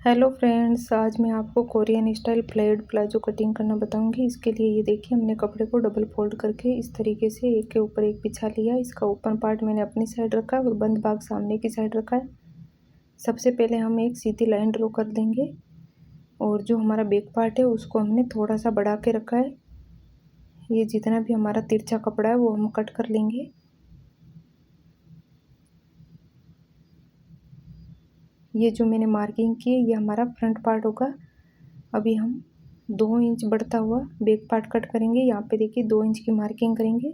Hello friends, आज मैं आपको Korean style flared palazzo cutting करना बताऊंगी। इसके लिए ये देखिए, हमने कपड़े को डबल फोल्ड करके इस तरीके से एक के ऊपर एक बिछा लिया। इसका ओपन पार्ट मैंने अपनी साइड रखा है और बंद भाग सामने की साइड रखा है। सबसे पहले हम एक सीधी लाइन ड्रॉ कर देंगे और जो हमारा बैक पार्ट है उसको हमने थोड़ा सा बढ़ा के रखा है। ये जितना भी हमारा तिरछा कपड़ा है वो हम कट कर लेंगे। ये जो मैंने मार्किंग की है ये हमारा फ्रंट पार्ट होगा। अभी हम 2 इंच बढ़ता हुआ बैक पार्ट कट करेंगे। यहाँ पे देखिए 2 इंच की मार्किंग करेंगे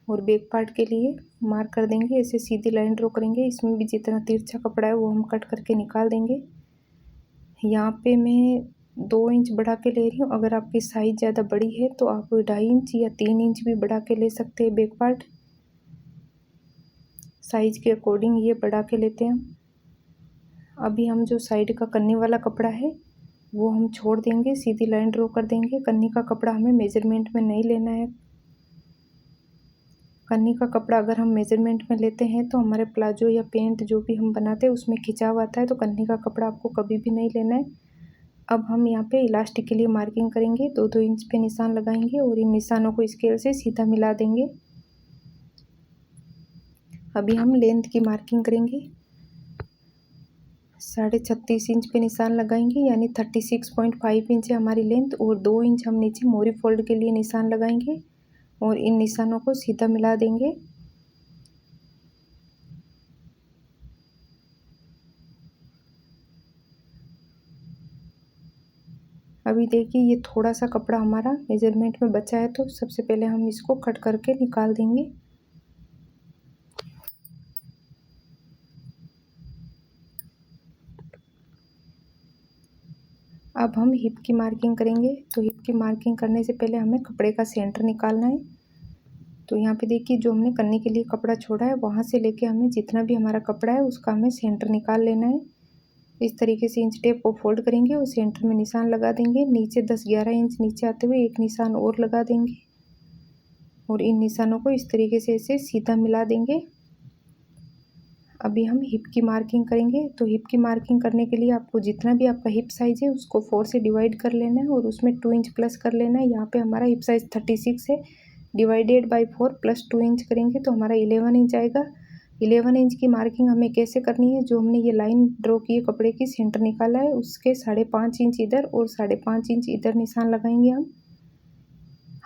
और बैक पार्ट के लिए मार्क कर देंगे। ऐसे सीधी लाइन ड्रॉ करेंगे। इसमें भी जितना तिरछा कपड़ा है वो हम कट करके निकाल देंगे। यहाँ पे मैं 2 इंच बढ़ा के ले रही हूँ। अगर आपकी साइज़ ज़्यादा बड़ी है तो आप 2.5 इंच या 3 इंच भी बढ़ा के ले सकते हैं। बैक पार्ट साइज़ के अकॉर्डिंग ये बढ़ा के लेते हैं हम। अभी हम जो साइड का कन्नी वाला कपड़ा है वो हम छोड़ देंगे, सीधी लाइन ड्रॉ कर देंगे। कन्नी का कपड़ा हमें मेजरमेंट में नहीं लेना है। कन्नी का कपड़ा अगर हम मेजरमेंट में लेते हैं तो हमारे प्लाजो या पैंट जो भी हम बनाते हैं उसमें खिंचाव आता है, तो कन्नी का कपड़ा आपको कभी भी नहीं लेना है। अब हम यहाँ पे इलास्टिक के लिए मार्किंग करेंगे। 2-2 इंच पे निशान लगाएंगे और इन निशानों को स्केल से सीधा मिला देंगे। अभी हम लेंथ की मार्किंग करेंगे। 36.5 इंच पे निशान लगाएंगे, यानी 36.5 इंच है हमारी लेंथ। और 2 इंच हम नीचे मोरी फोल्ड के लिए निशान लगाएंगे और इन निशानों को सीधा मिला देंगे। अभी देखिए ये थोड़ा सा कपड़ा हमारा मेजरमेंट में बचा है, तो सबसे पहले हम इसको कट करके निकाल देंगे। अब हम हिप की मार्किंग करेंगे। तो हिप की मार्किंग करने से पहले हमें कपड़े का सेंटर निकालना है। तो यहाँ पे देखिए जो हमने करने के लिए कपड़ा छोड़ा है वहाँ से लेके हमें जितना भी हमारा कपड़ा है उसका हमें सेंटर निकाल लेना है। इस तरीके से इंच टेप को फोल्ड करेंगे और सेंटर में निशान लगा देंगे। नीचे 10-11 इंच नीचे आते हुए एक निशान और लगा देंगे और इन निशानों को इस तरीके से ऐसे सीधा मिला देंगे। अभी हम हिप की मार्किंग करेंगे। तो हिप की मार्किंग करने के लिए आपको जितना भी आपका हिप साइज़ है उसको 4 से डिवाइड कर लेना है और उसमें 2 इंच प्लस कर लेना है। यहाँ पे हमारा हिप साइज़ 36 है, डिवाइडेड बाय 4 प्लस 2 इंच करेंगे तो हमारा 11 इंच आएगा। 11 इंच की मार्किंग हमें कैसे करनी है, जो हमने ये लाइन ड्रॉ की है कपड़े की, सेंटर निकाला है उसके 5.5 इंच इधर और 5.5 इंच इधर निशान लगाएंगे हम।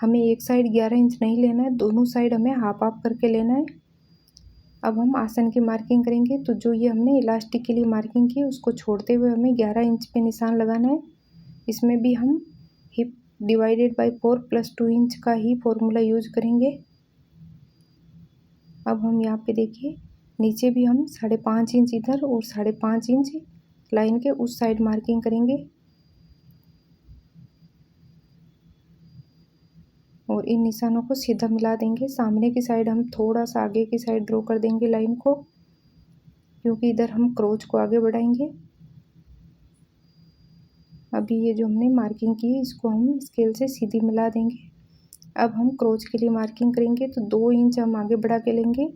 हमें एक साइड 11 इंच नहीं लेना है, दोनों साइड हमें हाफ हाफ करके लेना है। अब हम आसन की मार्किंग करेंगे। तो जो ये हमने इलास्टिक के लिए मार्किंग की उसको छोड़ते हुए हमें 11 इंच पे निशान लगाना है। इसमें भी हम hip divided by 4 plus 2 inch का ही फॉर्मूला यूज करेंगे। अब हम यहाँ पे देखिए नीचे भी हम 5.5 इंच इधर और 5.5 इंच लाइन के उस साइड मार्किंग करेंगे और इन निशानों को सीधा मिला देंगे। सामने की साइड हम थोड़ा सा आगे की साइड ड्रॉ कर देंगे लाइन को, क्योंकि इधर हम क्रोच को आगे बढ़ाएंगे। अभी ये जो हमने मार्किंग की है इसको हम स्केल से सीधी मिला देंगे। अब हम क्रोच के लिए मार्किंग करेंगे। तो 2 इंच हम आगे बढ़ा के लेंगे।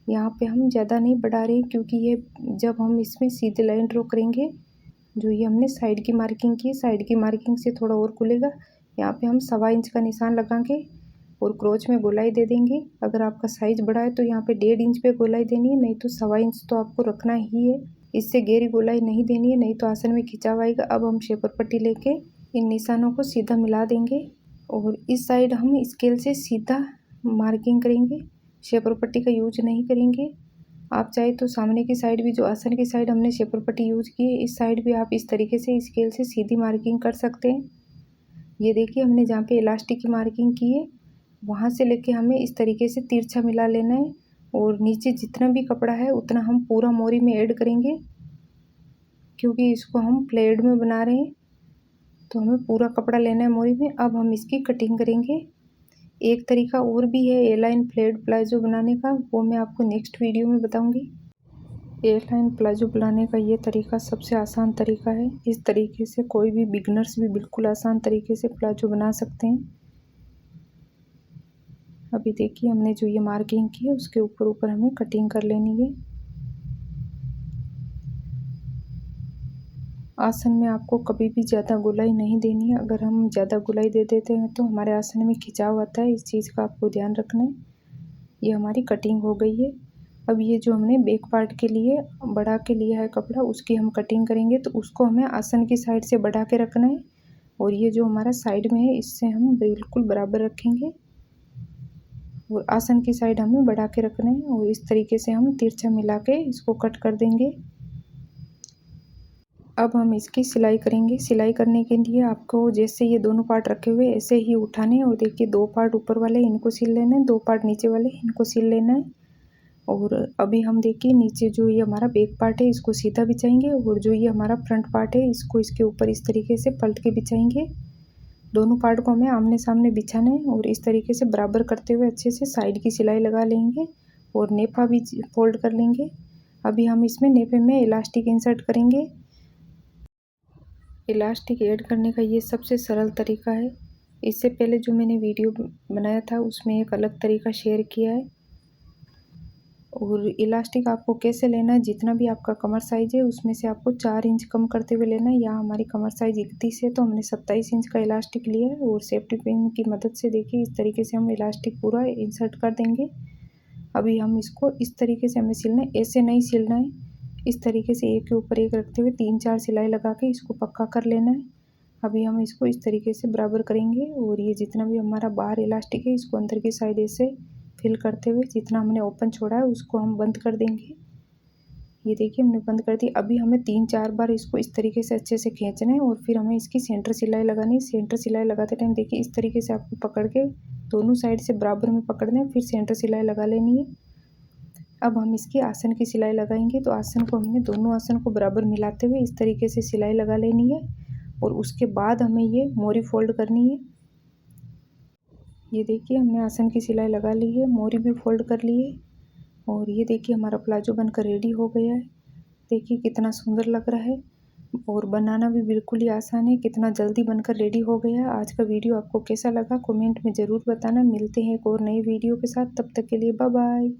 यहाँ पे हम ज़्यादा नहीं बढ़ा रहे क्योंकि ये जब हम इसमें सीधी लाइन ड्रॉ करेंगे, जो ये हमने साइड की मार्किंग की, साइड की मार्किंग से थोड़ा और खुलेगा। यहाँ पे हम 1.25 इंच का निशान लगाएंगे और क्रोच में गोलाई दे देंगे। अगर आपका साइज बड़ा है तो यहाँ पे 1.5 इंच पे गोलाई देनी है, नहीं तो 1.25 इंच तो आपको रखना ही है। इससे गहरी गोलाई नहीं देनी है, नहीं तो आसन में खिंचाव आएगा। अब हम शेपर पट्टी लेके इन निशानों को सीधा मिला देंगे और इस साइड हम स्केल से सीधा मार्किंग करेंगे, शेपर पट्टी का यूज नहीं करेंगे। आप चाहे तो सामने की साइड भी, जो आसन की साइड हमने शेपर पट्टी यूज की है, इस साइड भी आप इस तरीके से स्केल से सीधी मार्किंग कर सकते हैं। ये देखिए हमने जहाँ पे इलास्टिक की मार्किंग की है वहाँ से लेके हमें इस तरीके से तिरछा मिला लेना है और नीचे जितना भी कपड़ा है उतना हम पूरा मोरी में ऐड करेंगे, क्योंकि इसको हम प्लेट में बना रहे हैं तो हमें पूरा कपड़ा लेना है मोरी में। अब हम इसकी कटिंग करेंगे। एक तरीका और भी है ए लाइन फ्लेड प्लाजो बनाने का, वो मैं आपको नेक्स्ट वीडियो में बताऊंगी। ए लाइन प्लाजो बनाने का ये तरीका सबसे आसान तरीका है। इस तरीके से कोई भी बिगनर्स भी बिल्कुल आसान तरीके से प्लाजो बना सकते हैं। अभी देखिए हमने जो ये मार्किंग की है उसके ऊपर ऊपर हमें कटिंग कर लेनी है। आसन में आपको कभी भी ज़्यादा गोलाई नहीं देनी है। अगर हम ज़्यादा गोलाई दे देते हैं तो हमारे आसन में खिंचाव आता है, इस चीज़ का आपको ध्यान रखना है। ये हमारी कटिंग हो गई है। अब ये जो हमने बैक पार्ट के लिए बढ़ा के लिया है कपड़ा, उसकी हम कटिंग करेंगे, तो उसको हमें आसन की साइड से बढ़ा के रखना है और ये जो हमारा साइड में है इससे हम बिल्कुल बराबर रखेंगे और आसन की साइड हमें बढ़ा के रखना है और इस तरीके से हम तिरछा मिला के इसको कट कर देंगे। अब हम इसकी सिलाई करेंगे। सिलाई करने के लिए आपको जैसे ये दोनों पार्ट रखे हुए ऐसे ही उठाने और देखिए 2 पार्ट ऊपर वाले इनको सिल लेना है, 2 पार्ट नीचे वाले इनको सिल लेना है। और अभी हम देखिए नीचे जो ये हमारा बैक पार्ट है इसको सीधा बिछाएंगे और जो ये हमारा फ्रंट पार्ट है इसको इसके ऊपर इस तरीके से पलट के बिछाएंगे। दोनों पार्ट को हमें आमने सामने बिछाना है और इस तरीके से बराबर करते हुए अच्छे से साइड की सिलाई लगा लेंगे और नेफा भी फोल्ड कर लेंगे। अभी हम इसमें नेफे में इलास्टिक इंसर्ट करेंगे। इलास्टिक ऐड करने का ये सबसे सरल तरीका है। इससे पहले जो मैंने वीडियो बनाया था उसमें एक अलग तरीका शेयर किया है। और इलास्टिक आपको कैसे लेना है, जितना भी आपका कमर साइज़ है उसमें से आपको 4 इंच कम करते हुए लेना है। यहाँ हमारी कमर साइज़ 31 है तो हमने 27 इंच का इलास्टिक लिया है और सेफ्टी पिन की मदद से देखिए इस तरीके से हम इलास्टिक पूरा इंसर्ट कर देंगे। अभी हम इसको इस तरीके से हमें सिलना है, ऐसे नहीं सिलना है, इस तरीके से एक के ऊपर एक रखते हुए 3-4 सिलाई लगा के इसको पक्का कर लेना है। अभी हम इसको इस तरीके से बराबर करेंगे और ये जितना भी हमारा बाहर इलास्टिक है इसको अंदर की साइड ऐसे फिल करते हुए जितना हमने ओपन छोड़ा है उसको हम बंद कर देंगे। ये देखिए हमने बंद कर दी। अभी हमें 3-4 बार इसको इस तरीके से अच्छे से खींचना है और फिर हमें इसकी सेंटर सिलाई लगानी है। सेंटर सिलाई लगाते टाइम देखिए इस तरीके से आपको पकड़ के दोनों साइड से बराबर में पकड़ना है, फिर सेंटर सिलाई लगा लेनी है। अब हम इसकी आसन की सिलाई लगाएंगे, तो आसन को हमने दोनों आसन को बराबर मिलाते हुए इस तरीके से सिलाई लगा लेनी है और उसके बाद हमें ये मोरी फोल्ड करनी है। ये देखिए हमने आसन की सिलाई लगा ली है, मोरी भी फोल्ड कर ली है और ये देखिए हमारा प्लाजो बनकर रेडी हो गया है। देखिए कितना सुंदर लग रहा है और बनाना भी बिल्कुल ही आसान है। कितना जल्दी बनकर रेडी हो गया है। आज का वीडियो आपको कैसा लगा कमेंट में ज़रूर बताना। मिलते हैं एक और नई वीडियो के साथ, तब तक के लिए बाय बाय।